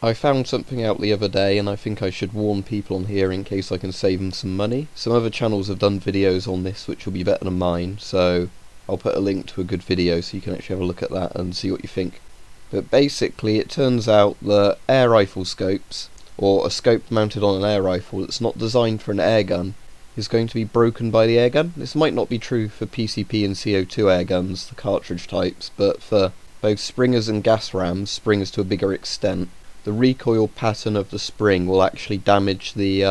I found something out the other day and I think I should warn people on here in case I can save them some money. Some other channels have done videos on this which will be better than mine, so I'll put a link to a good video so you can actually have a look at that and see what you think. But basically it turns out that air rifle scopes, or a scope mounted on an air rifle that's not designed for an air gun, is going to be broken by the air gun. This might not be true for PCP and CO2 air guns, the cartridge types, but for both springers and gas rams, springers to a bigger extent, the recoil pattern of the spring will actually damage the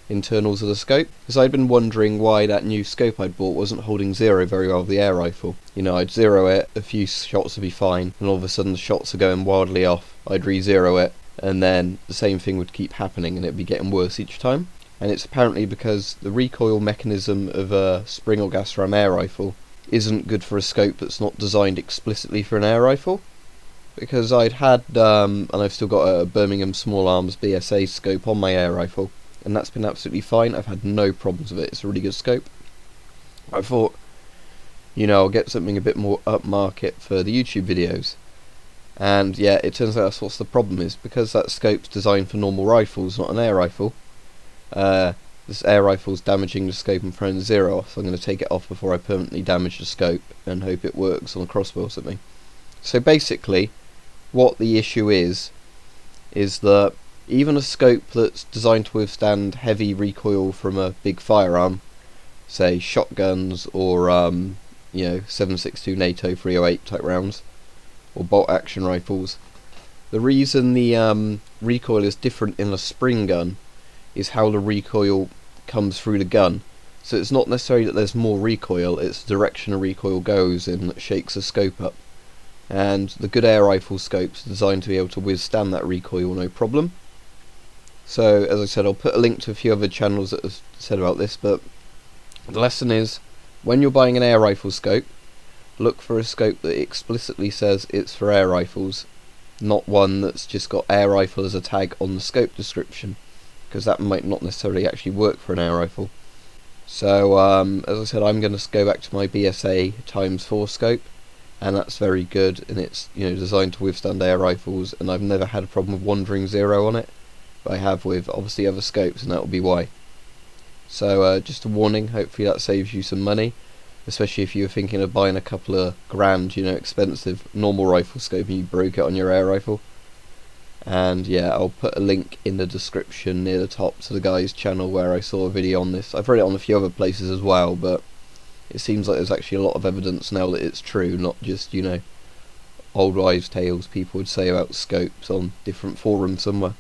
internals of the scope. Because I'd been wondering why that new scope I'd bought wasn't holding zero very well with the air rifle. You know, I'd zero it, a few shots would be fine, and all of a sudden the shots are going wildly off. I'd re-zero it, and then the same thing would keep happening and it'd be getting worse each time. And it's apparently because the recoil mechanism of a spring or gas ram air rifle isn't good for a scope that's not designed explicitly for an air rifle. Because I'd had, and I've still got a Birmingham Small Arms BSA scope on my air rifle, and that's been absolutely fine. I've had no problems with it. It's a really good scope. I thought, you know, I'll get something a bit more upmarket for the YouTube videos. And yeah, it turns out that's what the problem is. Because that scope's designed for normal rifles, not an air rifle, this air rifle's damaging the scope and throwing the zero off, so I'm going to take it off before I permanently damage the scope and hope it works on a crossbow or something. So basically, what the issue is that even a scope that's designed to withstand heavy recoil from a big firearm, say shotguns or 7.62 NATO 308 type rounds, or bolt action rifles, the reason the recoil is different in a spring gun is how the recoil comes through the gun. So it's not necessarily that there's more recoil, it's the direction the recoil goes in that shakes the scope up. And the good air rifle scopes are designed to be able to withstand that recoil no problem. So as I said, I'll put a link to a few other channels that have said about this, but the lesson is, when you're buying an air rifle scope, look for a scope that explicitly says it's for air rifles, not one that's just got air rifle as a tag on the scope description, because that might not necessarily actually work for an air rifle. So as I said, I'm going to go back to my BSA x4 scope, and that's very good, and it's designed to withstand air rifles, and I've never had a problem with wandering zero on it, but I have with obviously other scopes, and that will be why. So just a warning, hopefully that saves you some money, especially if you're thinking of buying a couple of grand, expensive normal rifle scope and you broke it on your air rifle. And yeah, I'll put a link in the description near the top to the guy's channel where I saw a video on this. I've read it on a few other places as well, but it seems like there's actually a lot of evidence now that it's true, not just, old wives' tales people would say about scopes on different forums somewhere.